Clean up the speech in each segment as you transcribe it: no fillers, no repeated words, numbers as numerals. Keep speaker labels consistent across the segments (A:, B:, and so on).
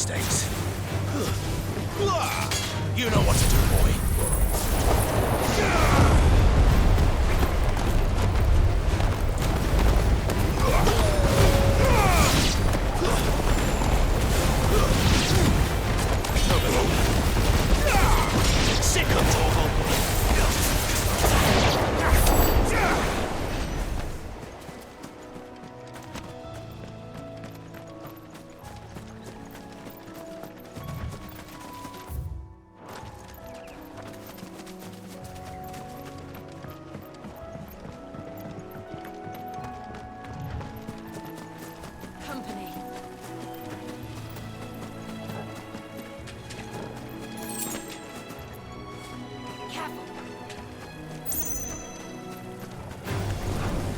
A: mistakes. You know what to do, boy. Sick of Torval.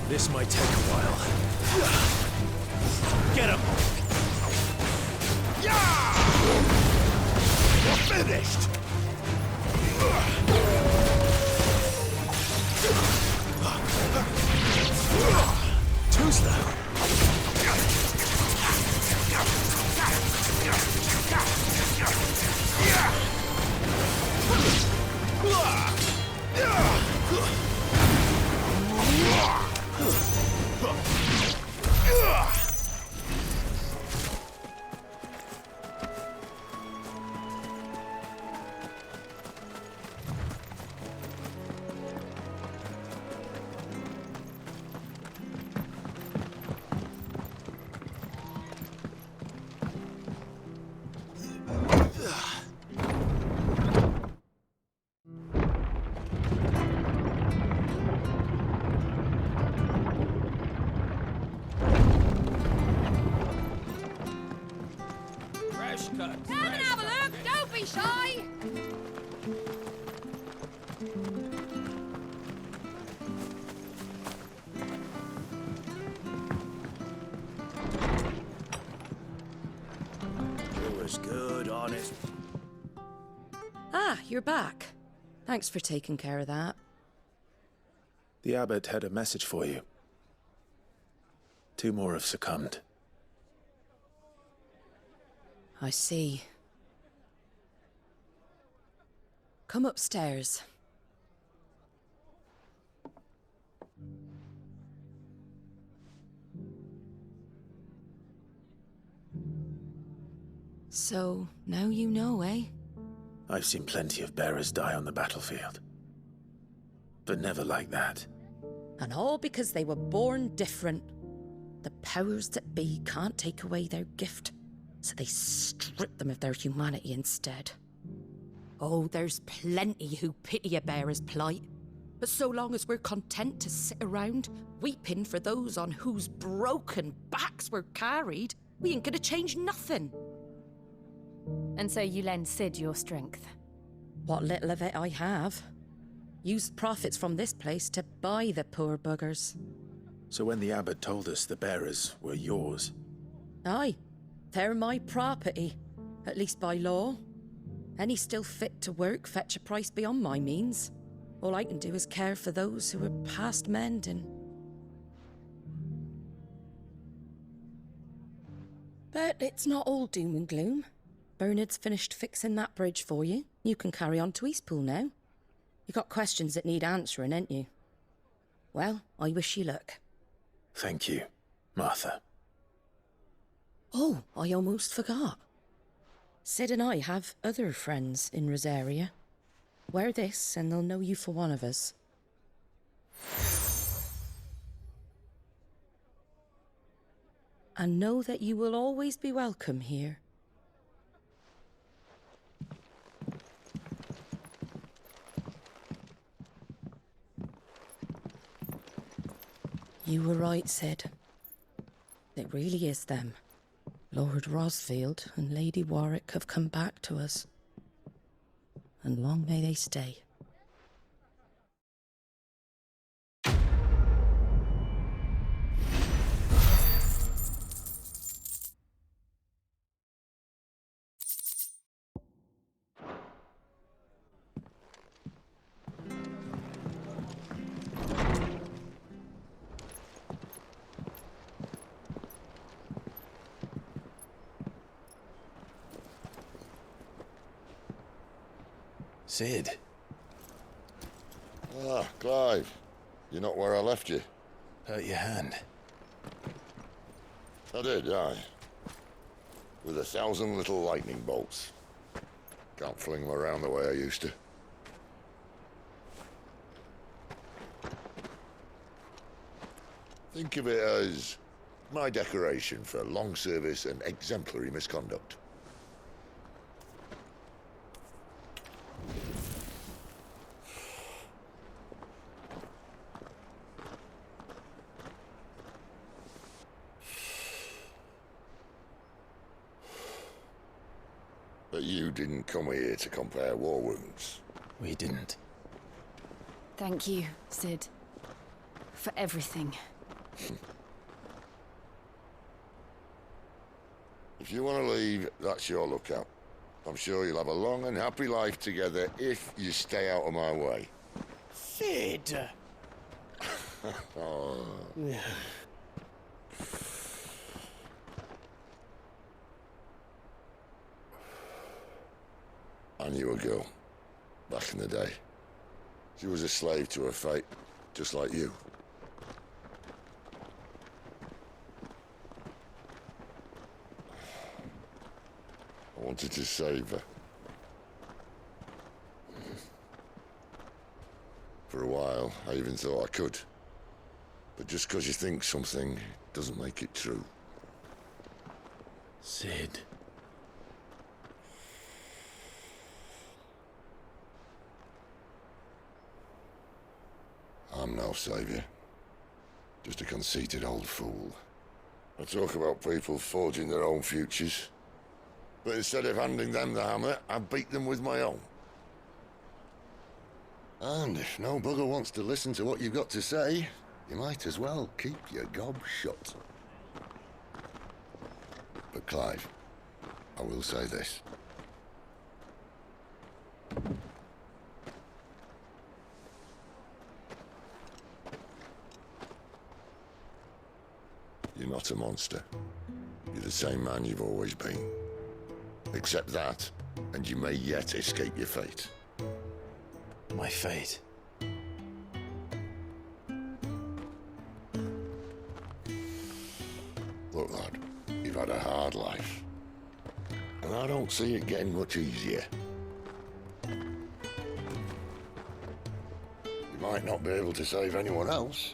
A: This might take a while. Get him! Yeah! You're finished! Too slow.
B: Come and have a look! Don't be shy!
A: It was good, honest.
C: Ah, you're back. Thanks for taking care of that.
D: The abbot had a message for you. 2 more have succumbed.
C: I see. Come upstairs. So, now you know, eh?
D: I've seen plenty of bearers die on the battlefield. But never like that.
C: And all because they were born different. The powers that be can't take away their gift, so they strip them of their humanity instead. Oh, there's plenty who pity a bearer's plight. But so long as we're content to sit around, weeping for those on whose broken backs we're carried, we ain't gonna change nothing.
E: And so you lend Sid your strength?
C: What little of it I have. Used profits from this place to buy the poor buggers.
D: So when the abbot told us the bearers were yours...
C: Aye, they're my property, at least by law. Any still fit to work fetch a price beyond my means. All I can do is care for those who are past mending. But it's not all doom and gloom. Bernard's finished fixing that bridge for you. You can carry on to Eastpool now. You got questions that need answering, ain't you? Well, I wish you luck.
D: Thank you, Martha.
C: Oh, I almost forgot. Sid and I have other friends in Rosaria. Wear this and they'll know you for one of us. And know that you will always be welcome here. You were right, Sid. It really is them. Lord Rosfield and Lady Warwick have come back to us. And long may they stay.
D: Sid.
F: Ah, Clive. You're not where I left you.
D: Hurt your hand.
F: I did, aye. With 1,000 little lightning bolts. Can't fling them around the way I used to. Think of it as my decoration for long service and exemplary misconduct. But you didn't come here to compare war wounds.
D: We didn't.
E: Thank you, Sid. For everything.
F: If you want to leave, that's your lookout. I'm sure you'll have a long and happy life together if you stay out of my way.
A: Sid!
F: Oh. I knew a girl, back in the day. She was a slave to her fate, just like you. I wanted to save her. For a while, I even thought I could. But just because you think something doesn't make it true.
D: Sid.
F: I'm no savior. Just a conceited old fool. I talk about people forging their own futures. But instead of handing them the hammer, I beat them with my own. And if no bugger wants to listen to what you've got to say, you might as well keep your gob shut. But Clive, I will say this. You're not a monster. You're the same man you've always been. Accept that, and you may yet escape your fate.
D: My fate.
F: Look, lad, you've had a hard life. And I don't see it getting much easier. You might not be able to save anyone else,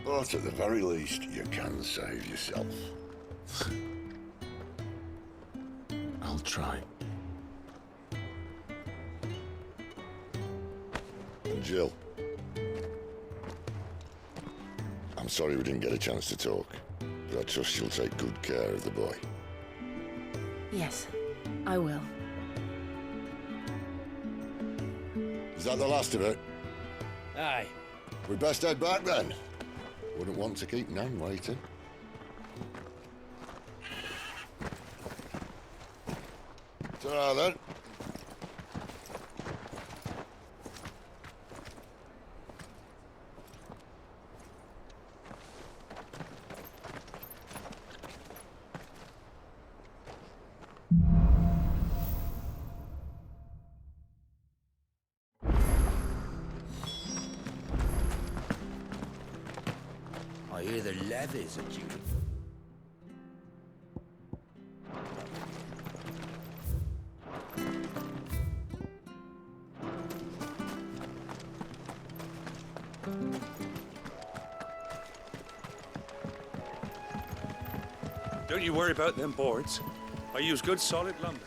F: but at the very least, you can save yourself.
D: I'll try.
F: And Jill, I'm sorry we didn't get a chance to talk, but I trust you'll take good care of the boy.
E: Yes, I will.
F: Is that the last of it?
A: Aye.
F: We'd best head back then. Wouldn't want to keep Nan waiting. Ta-ra then.
A: I hear the levies are due.
G: Don't you worry about them boards. I use good solid lumber.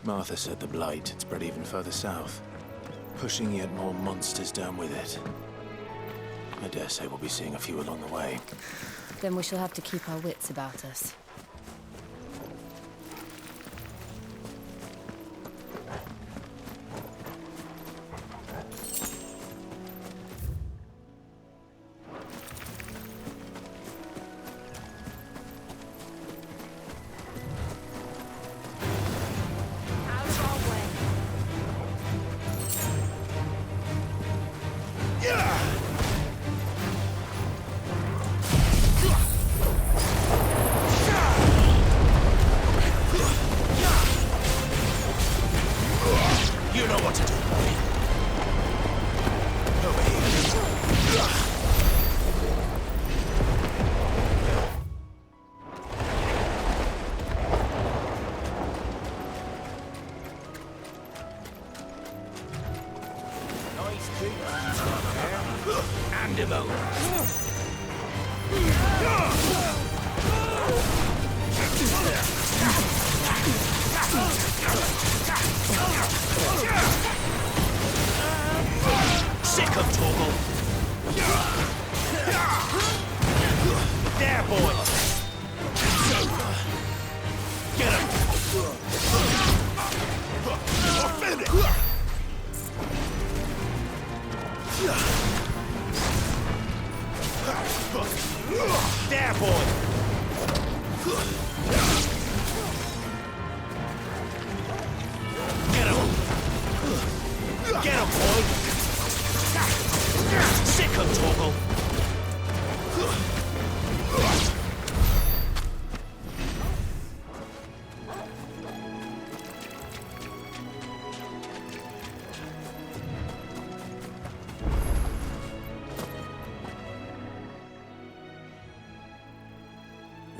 D: Martha said the blight had spread even further south, pushing yet more monsters down with it. I dare say we'll be seeing a few along the way.
E: Then we shall have to keep our wits about us.
A: know what to do, boy. Over here. Nice treatment he's got there. Hand him over. Sick of Toggle. There, boy. It's over. Get him. Offend it. There, boy. Get him. Get him, boy. Sick of Toggle.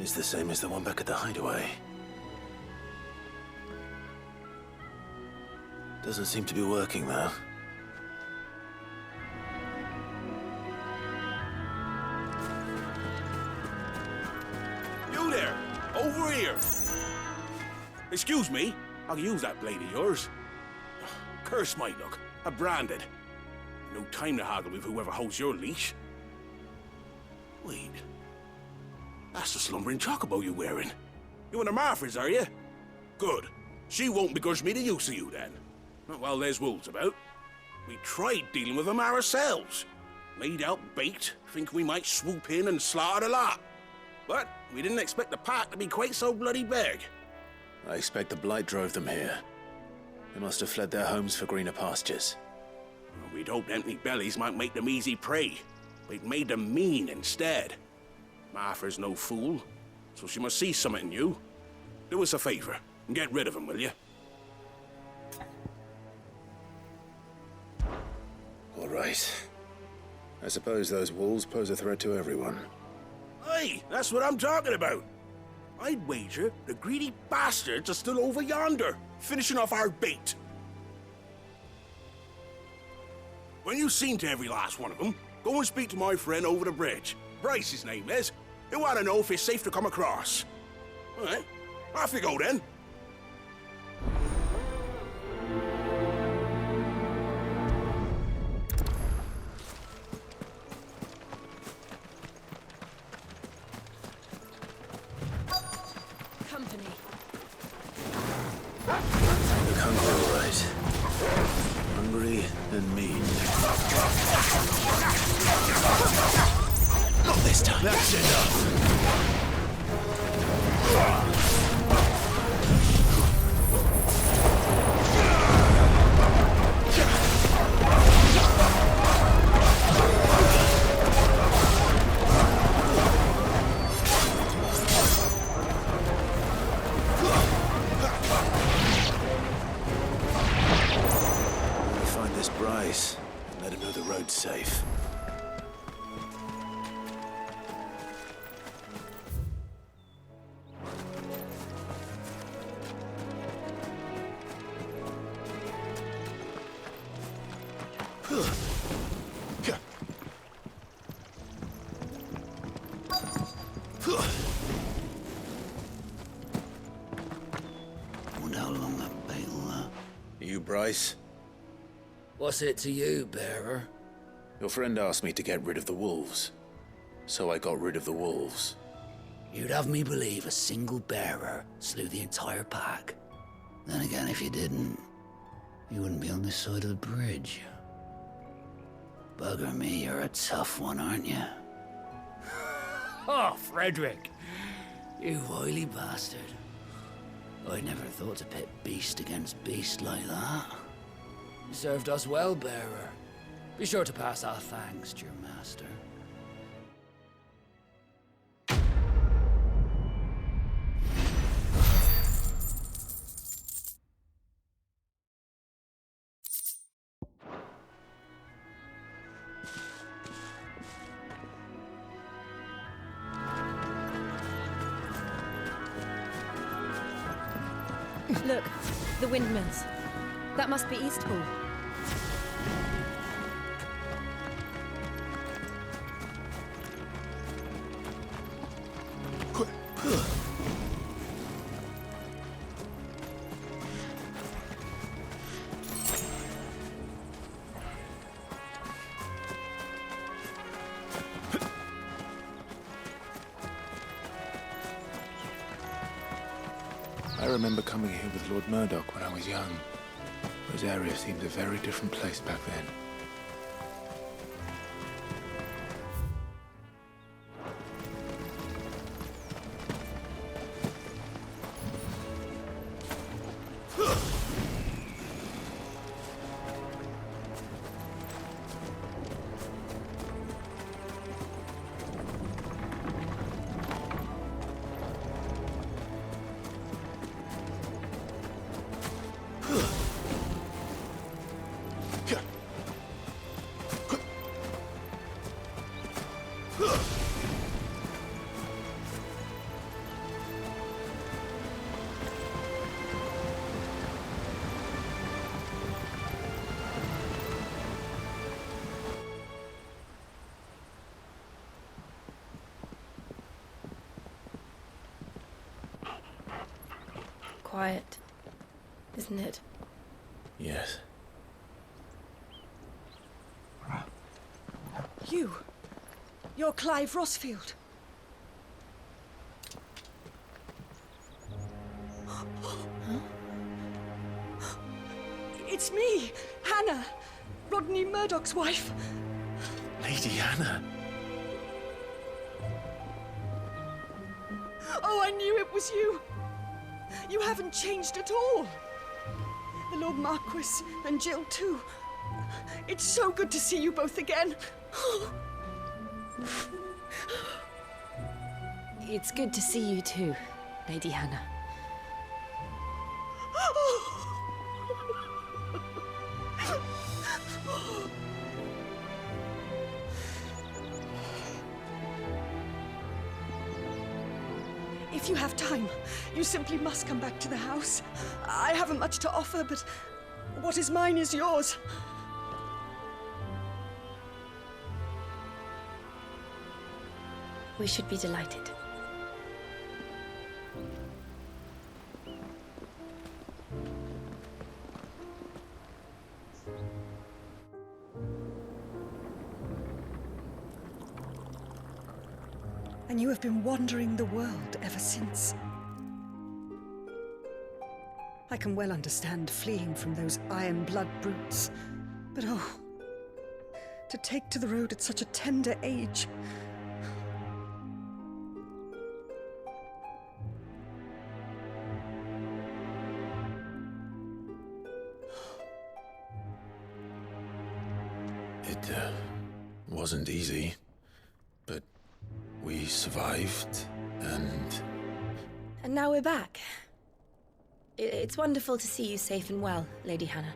D: It's the same as the one back at the hideaway. Doesn't seem to be working, though.
G: You there! Over here! Excuse me, I can use that blade of yours. Curse my luck. I'm branded. No time to haggle with whoever holds your leash. Wait. That's the slumbering chocobo you're wearing. You and the Marfors, are you? Good. She won't begrudge me the use of you, then. Not while there's wolves about. We tried dealing with them ourselves. Laid out bait, think we might swoop in and slaughter the lot. But we didn't expect the pack to be quite so bloody big.
D: I expect the blight drove them here. They must have fled their homes for greener pastures.
G: Well, we'd hoped empty bellies might make them easy prey. We'd made them mean instead. Martha's no fool, so she must see something in you. Do us a favor and get rid of them, will you?
D: All right. I suppose those wolves pose a threat to everyone.
G: Hey, that's what I'm talking about. I'd wager the greedy bastards are still over yonder, finishing off our bait. When you've seen to every last one of them, go and speak to my friend over the bridge. Bryce, his name is. He'll want to know if it's safe to come across. All right, off you go then.
E: Company.
D: Look hungry, all right. Hungry and mean. Not this time.
A: That's enough.
D: We'll find this Bryce and let him know the road's safe.
A: Wonder how long that bait will last.
D: You, Bryce?
A: What's it to you, bearer?
D: Your friend asked me to get rid of the wolves. So I got rid of the wolves.
A: You'd have me believe a single bearer slew the entire pack. Then again, if you didn't, you wouldn't be on this side of the bridge. Bugger me, you're a tough one, aren't you? Oh, Frederick! You wily bastard. I never thought to pit beast against beast like that. You served us well, bearer. Be sure to pass our thanks to your master.
E: Look, the windmills. That must be Eastpool.
D: I remember coming here with Lord Murdoch when I was young. Rosaria seemed a very different place back then.
E: Quiet, isn't it?
D: Yes.
H: You're Clive Rossfield. It's me, Hannah, Rodney Murdoch's wife.
D: Lady Hannah.
H: Oh, I knew it was you. You haven't changed at all. The Lord Marquis and Jill too. It's so good to see you both again.
E: It's good to see you too, Lady Hannah.
H: If you have time, you simply must come back to the house. I haven't much to offer, but what is mine is yours.
E: We should be delighted.
H: And you have been wandering the world ever since. I can well understand fleeing from those iron blood brutes, but oh, to take to the road at such a tender age.
D: It wasn't easy, but we survived, and...
E: And now we're back. It's wonderful to see you safe and well, Lady Hannah.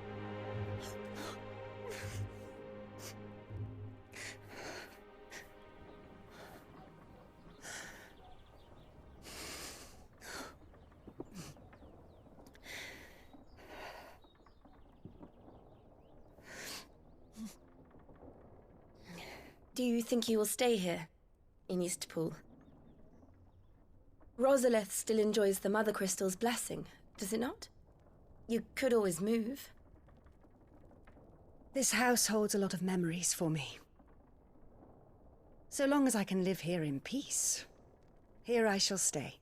E: Do you think you will stay here, in Eastpool? Rosalith still enjoys the Mother Crystal's blessing, does it not? You could always move.
H: This house holds a lot of memories for me. So long as I can live here in peace, here I shall stay.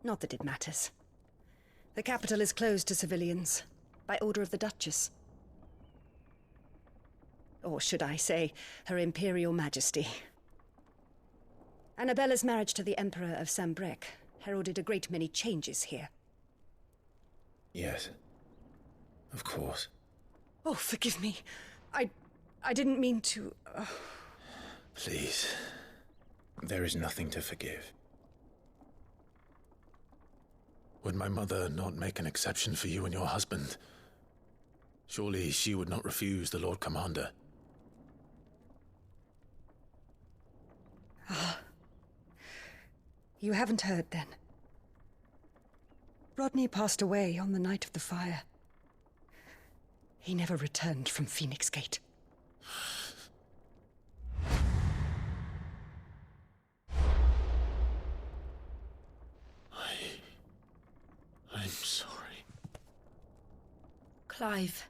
H: Not that it matters. The capital is closed to civilians, by order of the Duchess. Or should I say, Her Imperial Majesty. Annabella's marriage to the Emperor of Sambrec heralded a great many changes here.
D: Yes. Of course.
H: Oh, forgive me. I didn't mean to...
D: Please. There is nothing to forgive. Would my mother not make an exception for you and your husband? Surely she would not refuse the Lord Commander.
H: You haven't heard, then? Rodney passed away on the night of the fire. He never returned from Phoenix Gate.
D: I'm sorry.
E: Clive.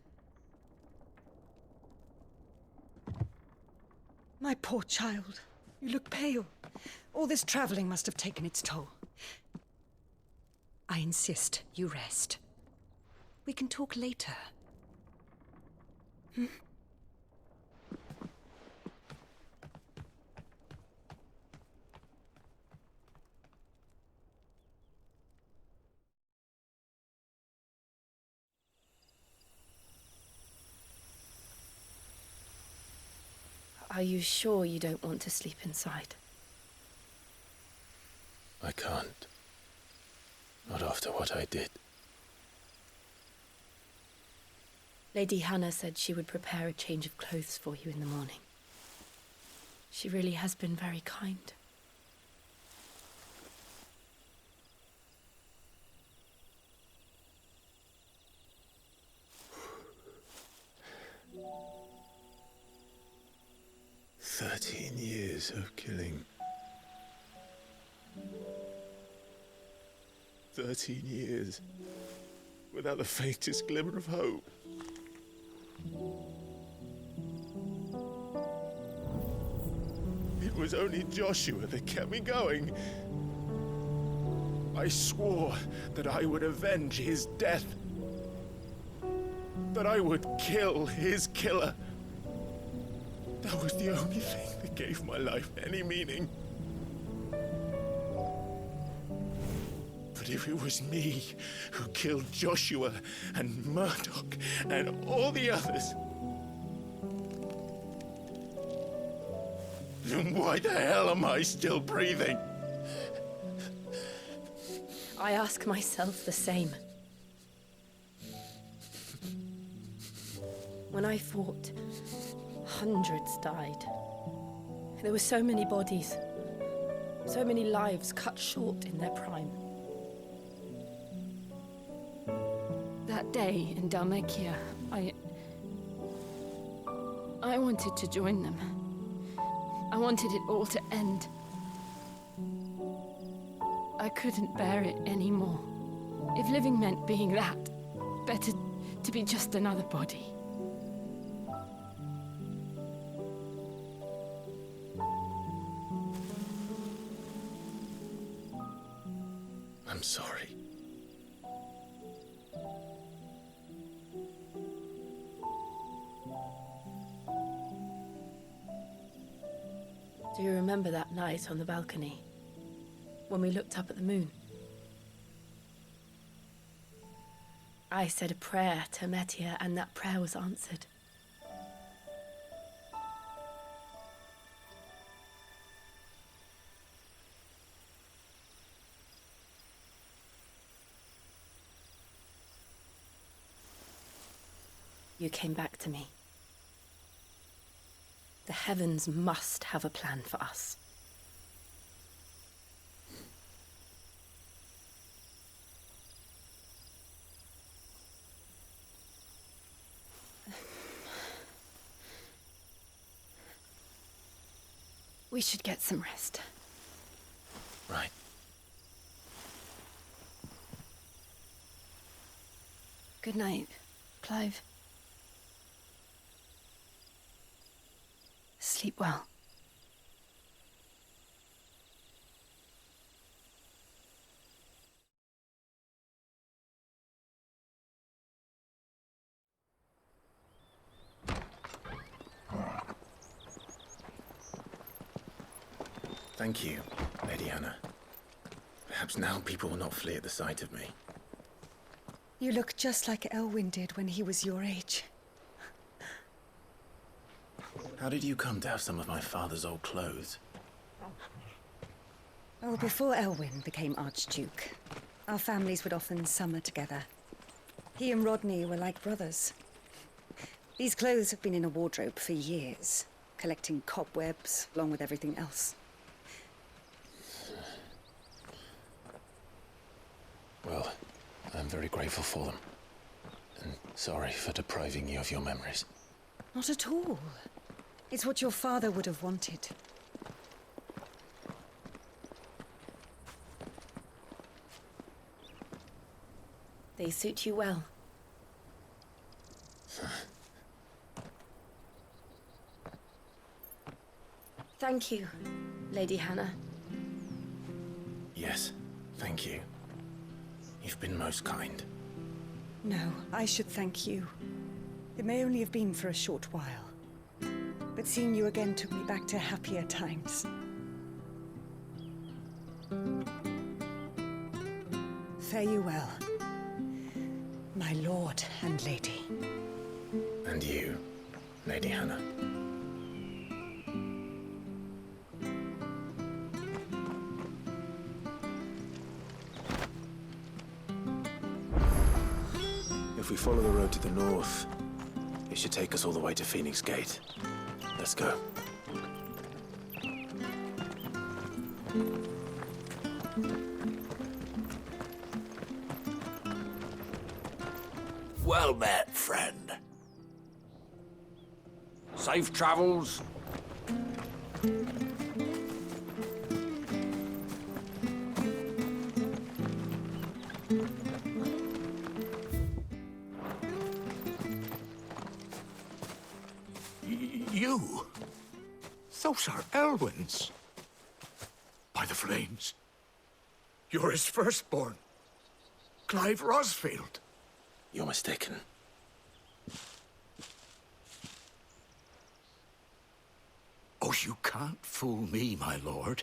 H: My poor child. You look pale. All this traveling must have taken its toll. I insist you rest. We can talk later. Hmm?
E: Are you sure you don't want to sleep inside?
D: I can't. Not after what I did.
E: Lady Hannah said she would prepare a change of clothes for you in the morning. She really has been very kind.
D: Years of killing. 13 years. Without the faintest glimmer of hope. It was only Joshua that kept me going. I swore that I would avenge his death. That I would kill his killer. That was the only thing that gave my life any meaning. But if it was me who killed Joshua and Murdoch and all the others, then why the hell am I still breathing?
E: I ask myself the same. When I fought, hundreds died. There were so many bodies, so many lives cut short in their prime. That day in Dalmacia, I wanted to join them. I wanted it all to end. I couldn't bear it anymore. If living meant being that, better to be just another body.
D: I'm sorry.
E: Do you remember that night on the balcony, when we looked up at the moon? I said a prayer to Metia, and that prayer was answered. You came back to me. The heavens must have a plan for us. We should get some rest.
D: Right.
E: Good night, Clive. Sleep well.
D: Thank you, Lady Hannah. Perhaps now people will not flee at the sight of me.
H: You look just like Elwyn did when he was your age.
D: How did you come to have some of my father's old clothes?
H: Oh, before Elwyn became Archduke, our families would often summer together. He and Rodney were like brothers. These clothes have been in a wardrobe for years, collecting cobwebs along with everything else.
D: Well, I'm very grateful for them. And sorry for depriving you of your memories.
H: Not at all. It's what your father would have wanted.
E: They suit you well. Thank you, Lady Hannah.
D: Yes, thank you. You've been most kind.
H: No, I should thank you. It may only have been for a short while, but seeing you again took me back to happier times. Fare you well, my lord and lady.
D: And you, Lady Hannah. If we follow the road to the north, it should take us all the way to Phoenix Gate. Let's go.
B: Well met, friend. Safe travels.
I: You? Those are Elwyn's. By the flames. You're his firstborn. Clive Rosfield.
D: You're mistaken.
I: Oh, you can't fool me, my lord.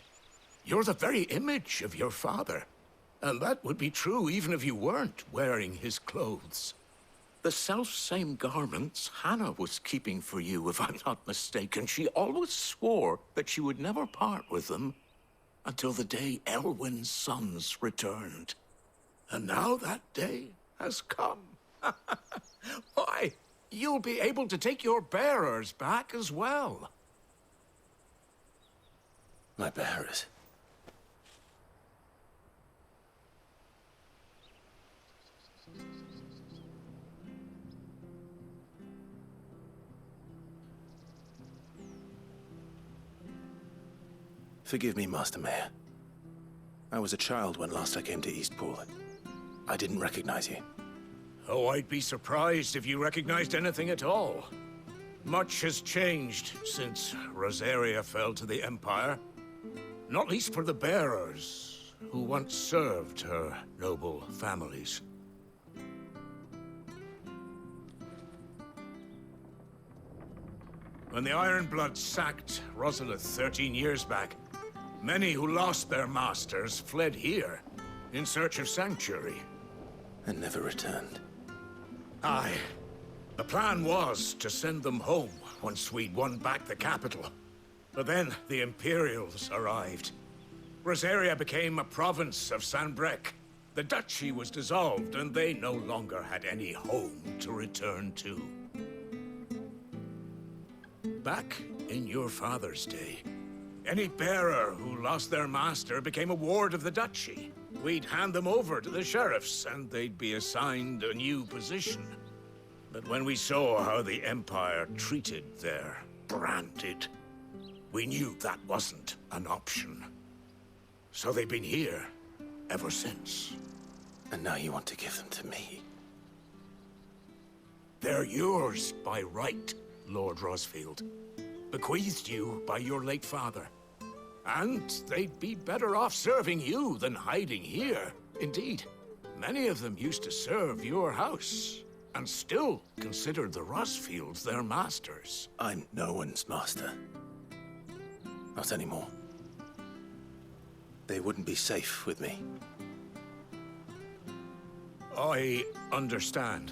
I: You're the very image of your father. And that would be true even if you weren't wearing his clothes. The self-same garments Hannah was keeping for you, if I'm not mistaken. She always swore that she would never part with them until the day Elwyn's sons returned. And now that day has come. Why, you'll be able to take your bearers back as well.
D: My bearers. Forgive me, Master Mayor. I was a child when last I came to Eastpool. I didn't recognize you.
I: Oh, I'd be surprised if you recognized anything at all. Much has changed since Rosaria fell to the Empire. Not least for the bearers, who once served her noble families. When the Ironbloods sacked Rosalith 13 years back, many who lost their masters fled here in search of sanctuary.
D: And never returned.
I: Aye. The plan was to send them home once we'd won back the capital. But then the Imperials arrived. Rosaria became a province of Sanbreque. The duchy was dissolved, and they no longer had any home to return to. Back in your father's day, any bearer who lost their master became a ward of the duchy. We'd hand them over to the sheriffs, and they'd be assigned a new position. But when we saw how the Empire treated their branded, we knew that wasn't an option. So they've been here ever since.
D: And now you want to give them to me?
I: They're yours by right, Lord Rosfield. Bequeathed you by your late father. And they'd be better off serving you than hiding here. Indeed, many of them used to serve your house, and still considered the Rosfields their masters.
D: I'm no one's master. Not anymore. They wouldn't be safe with me.
I: I understand.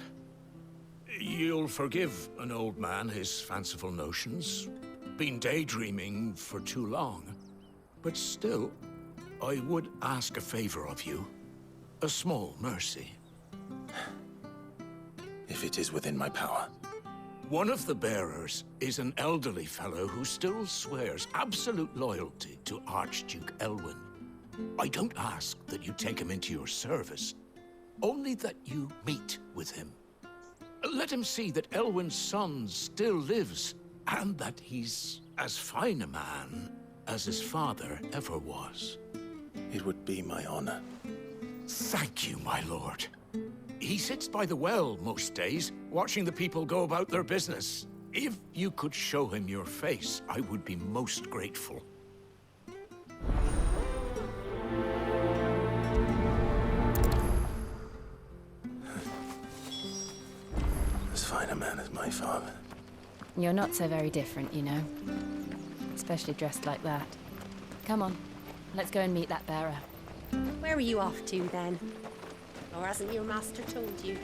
I: You'll forgive an old man his fanciful notions. Been daydreaming for too long. But still, I would ask a favor of you. A small mercy.
D: If it is within my power.
I: One of the bearers is an elderly fellow who still swears absolute loyalty to Archduke Elwyn. I don't ask that you take him into your service, Only that you meet with him. Let him see that Elwyn's son still lives, and that he's as fine a man as his father ever was.
D: It would be my honor.
I: Thank you, my lord. He sits by the well most days, watching the people go about their business. If you could show him your face, I would be most grateful.
D: As fine a man as my father.
E: You're not so very different, you know. Especially dressed like that. Come on, let's go and meet that bearer.
J: Where are you off to, then? Or hasn't your master told you?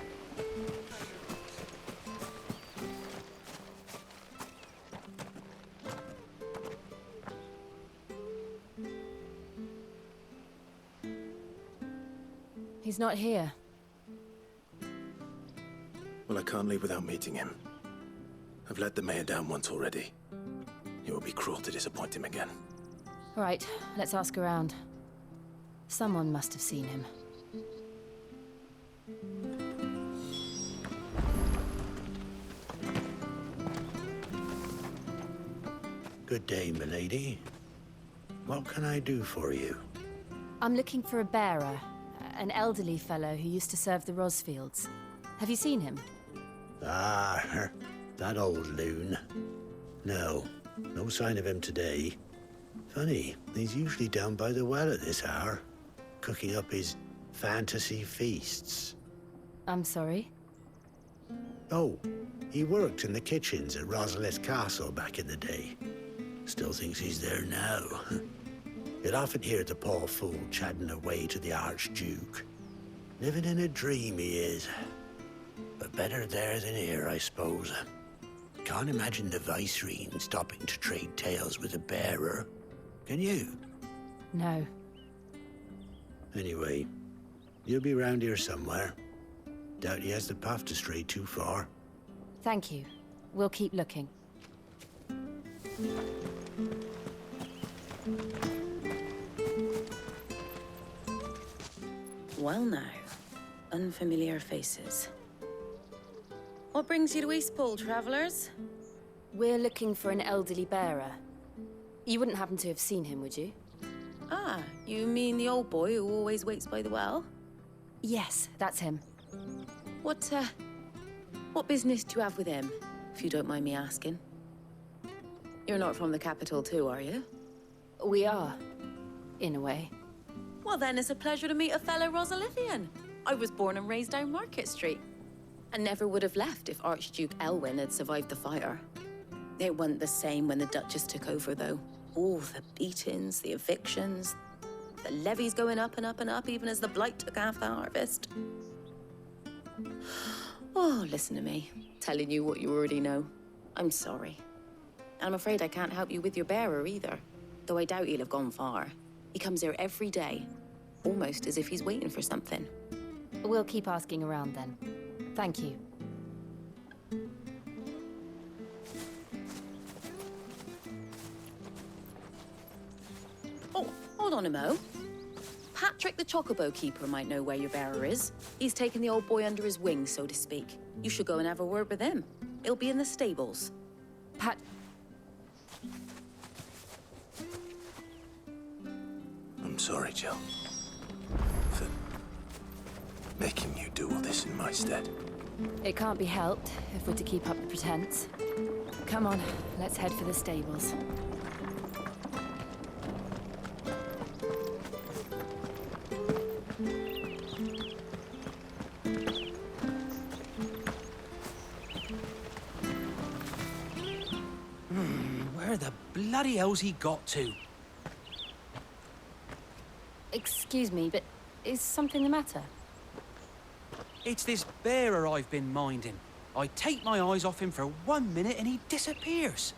E: He's not here.
D: Well, I can't leave without meeting him. I've let the mayor down once already. It would be cruel to disappoint him again.
E: All right, let's ask around. Someone must have seen him.
K: Good day, milady. What can I do for you?
E: I'm looking for a bearer, an elderly fellow who used to serve the Rosfields. Have you seen him?
K: Ah, that old loon. No, no sign of him today. Funny, he's usually down by the well at this hour, cooking up his fantasy feasts.
E: I'm sorry?
K: Oh, he worked in the kitchens at Rosalith Castle back in the day. Still thinks he's there now. You'd often hear the poor fool chatting away to the Archduke. Living in a dream he is. But better there than here, I suppose. Can't imagine the Viceroy stopping to trade tales with a bearer. Can you?
E: No.
K: Anyway, you'll be round here somewhere. Doubt he has the path to stray too far.
E: Thank you. We'll keep looking.
C: Well now, unfamiliar faces. What brings you to Eastpool, travellers?
E: We're looking for an elderly bearer. You wouldn't happen to have seen him, would you?
C: Ah, you mean the old boy who always waits by the well?
E: Yes, that's him.
C: What business do you have with him, if you don't mind me asking? You're not from the capital too, are you?
E: We are, in a way.
C: Well then, it's a pleasure to meet a fellow Rosalithian. I was born and raised down Market Street. And never would have left if Archduke Elwyn had survived the fire. It wasn't the same when the Duchess took over, though. All the beatings, the evictions, the levies going up and up and up, even as the blight took half the harvest. Oh, listen to me, telling you what you already know. I'm sorry. I'm afraid I can't help you with your bearer either, though I doubt he'll have gone far. He comes here every day, almost as if he's waiting for something.
E: We'll keep asking around then. Thank you.
C: Oh, hold on a mo. Patrick the Chocobo Keeper might know where your bearer is. He's taken the old boy under his wing, so to speak. You should go and have a word with him. He'll be in the stables.
D: I'm sorry, Jill. For making you do all this in my stead.
E: It can't be helped if we're to keep up the pretense. Come on, let's head for the stables.
B: Where the bloody hell's he got to?
E: Excuse me, but is something the matter?
B: It's this bearer I've been minding. I take my eyes off him for 1 minute and he disappears.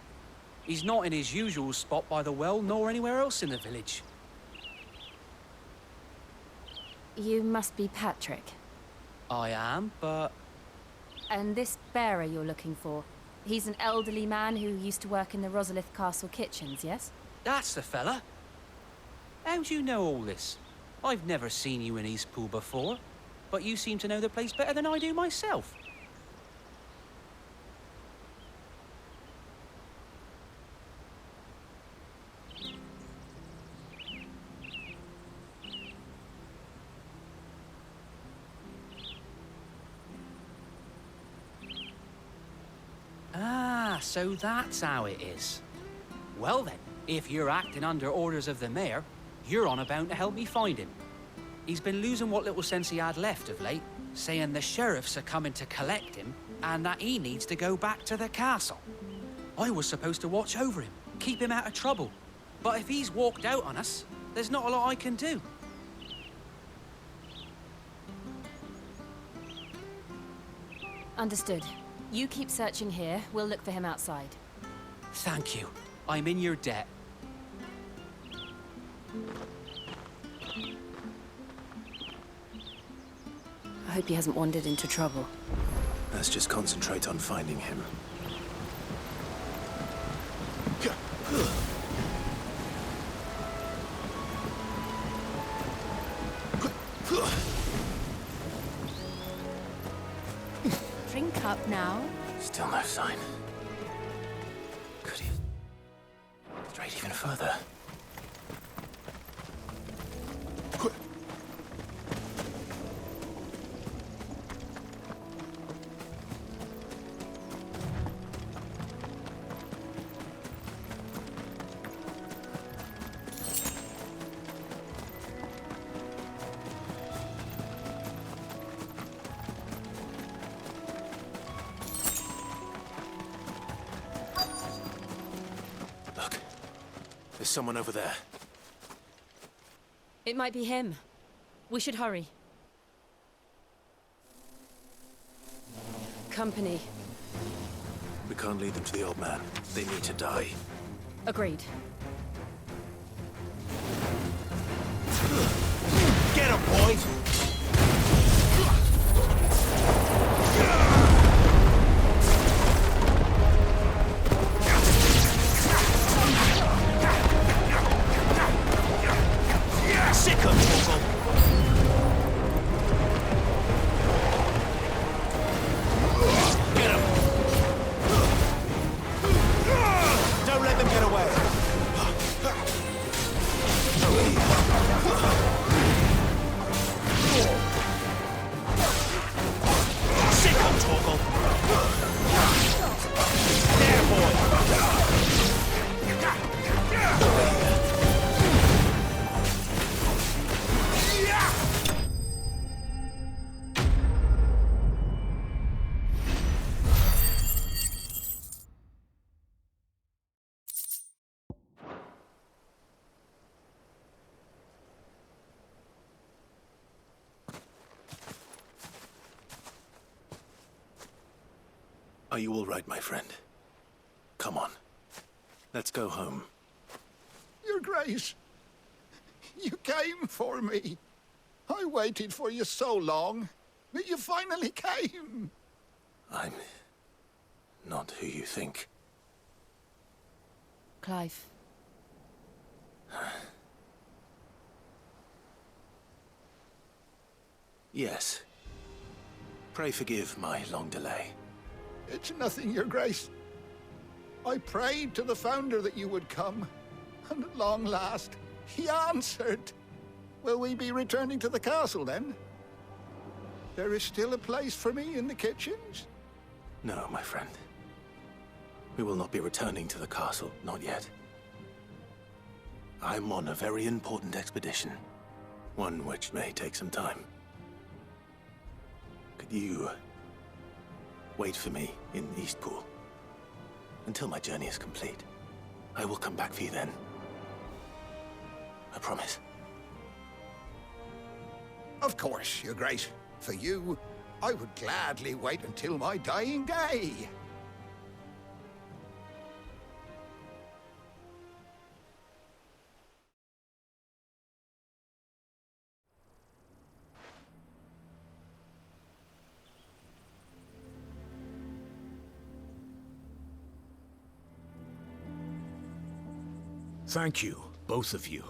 B: He's not in his usual spot by the well, nor anywhere else in the village.
E: You must be Patrick.
B: I am, but...
E: And this bearer you're looking for, he's an elderly man who used to work in the Rosalith Castle kitchens, yes?
B: That's the fella. How do you know all this? I've never seen you in Eastpool before. but you seem to know the place better than I do myself. Ah, so that's how it is. Well then, if you're acting under orders of the mayor, you're on about to help me find him. He's been losing what little sense he had left of late, saying the sheriffs are coming to collect him and that he needs to go back to the castle. I was supposed to watch over him, keep him out of trouble. But if he's walked out on us, there's not a lot I can do.
L: Understood. You keep searching here, we'll look for him outside.
B: Thank you. I'm in your debt.
L: I hope he hasn't wandered into trouble.
D: Let's just concentrate on finding him.
L: Drink up now.
D: Still no sign. Could he strayed even further? There's someone over there.
L: It might be him. We should hurry. Company.
D: We can't lead them to the old man. They need to die.
L: Agreed.
D: Get him, boy! Sick of Torgal! Get him! Don't let them get away! Sick of Torgal! There, boy! Are you all right, my friend? Come on. Let's go home.
M: Your Grace, you came for me. I waited for you so long, but you finally came.
D: I'm not who you think.
L: Clive.
D: Yes. Pray forgive my long delay.
M: It's nothing, Your Grace. I prayed to the Founder that you would come, and at long last, he answered. Will we be returning to the castle, then? There is still a place for me in the kitchens?
D: No, my friend. We will not be returning to the castle, not yet. I'm on a very important expedition, one which may take some time. Could you wait for me in Eastpool until my journey is complete? I will come back for you then. I promise.
M: Of course, Your Grace. For you, I would gladly wait until my dying day.
I: Thank you, both of you.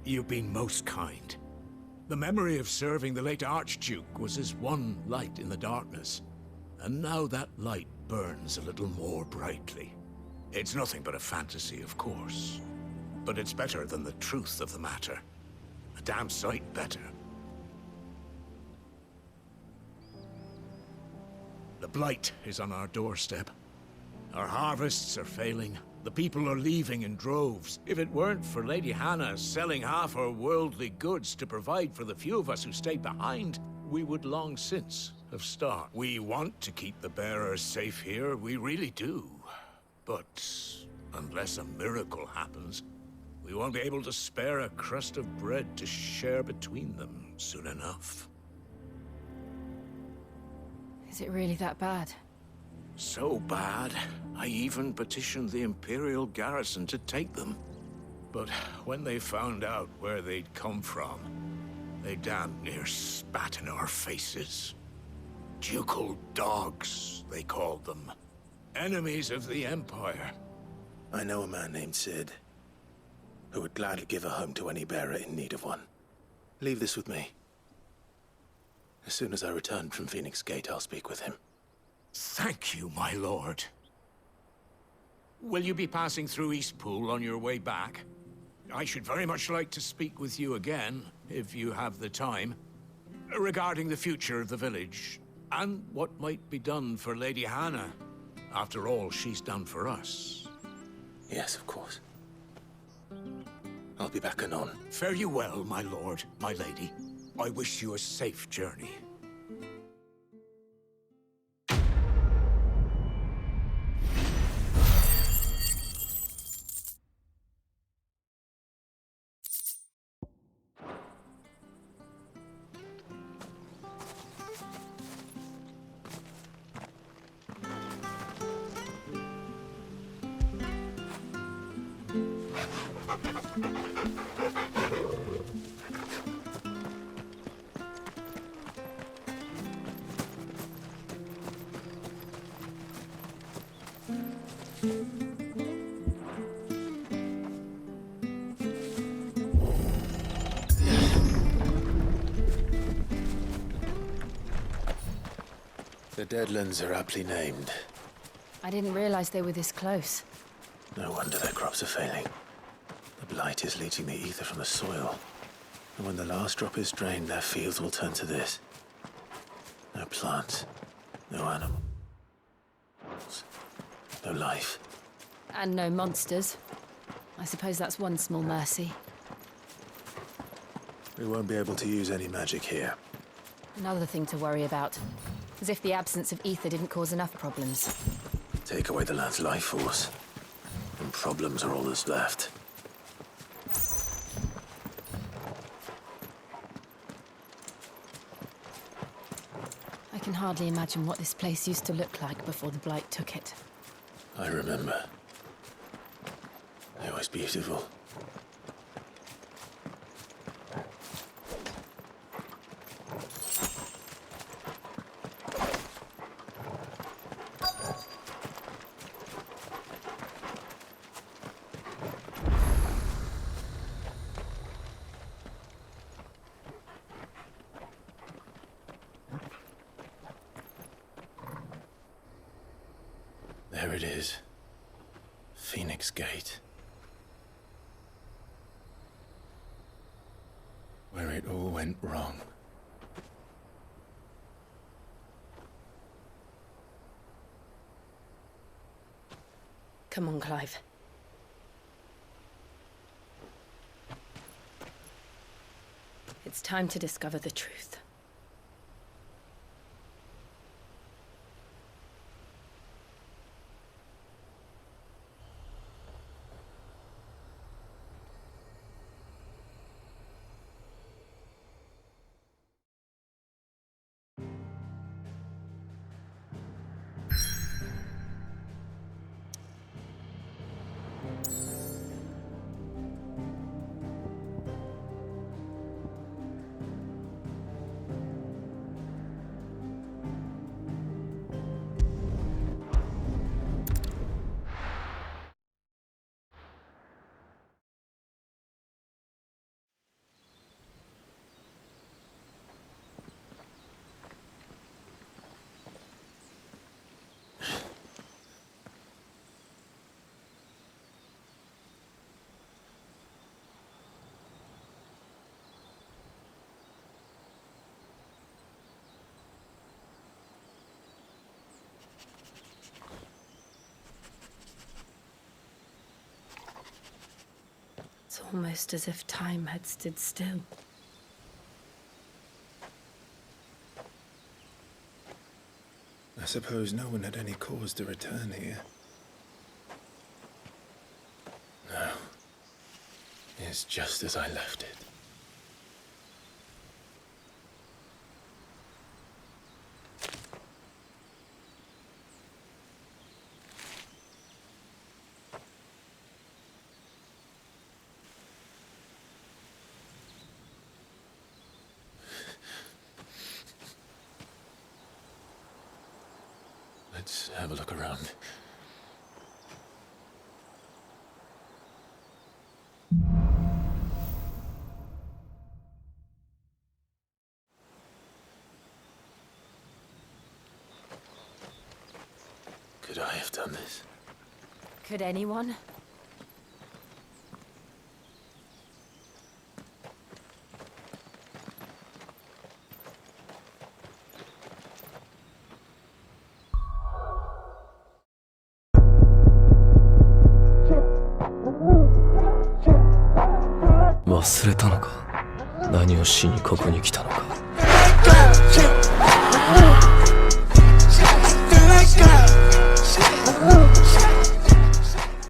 I: You've been most kind. The memory of serving the late Archduke was as one light in the darkness, and now that light burns a little more brightly. It's nothing but a fantasy, of course, but it's better than the truth of the matter. A damn sight better. The blight is on our doorstep. Our harvests are failing. The people are leaving in droves. If it weren't for Lady Hannah selling half her worldly goods to provide for the few of us who stayed behind, we would long since have starved. We want to keep the bearers safe here, we really do. But unless a miracle happens, we won't be able to spare a crust of bread to share between them soon enough.
L: Is it really that bad?
I: So bad, I even petitioned the Imperial garrison to take them. But when they found out where they'd come from, they damn near spat in our faces. Ducal dogs, they called them. Enemies of the Empire.
D: I know a man named Sid, who would gladly give a home to any bearer in need of one. Leave this with me. As soon as I return from Phoenix Gate, I'll speak with him.
I: Thank you, my lord. Will you be passing through Eastpool on your way back? I should very much like to speak with you again, if you have the time, regarding the future of the village, and what might be done for Lady Hannah, after all she's done for us.
D: Yes, of course. I'll be back anon.
I: Fare you well, my lord, my lady. I wish you a safe journey.
D: The Deadlands are aptly named.
L: I didn't realize they were this close.
D: No wonder their crops are failing. The blight is leaching the ether from the soil. And when the last drop is drained, their fields will turn to this. No plants, no animals, no life.
L: And no monsters. I suppose that's one small mercy.
D: We won't be able to use any magic here.
L: Another thing to worry about. As if the absence of ether didn't cause enough problems.
D: Take away the land's life force, and problems are all that's left.
L: I can hardly imagine what this place used to look like before the blight took it.
D: I remember. It was beautiful. There it is. Phoenix Gate. Where it all went wrong.
E: Come on, Clive. It's time to discover the truth. It's almost as if time had stood still.
D: I suppose no one had any cause to return here. No. It's just as I left it. Let's have a look around. Could I have done this?
L: Could anyone?
N: 忘れたのか？何をしにここに来たのか。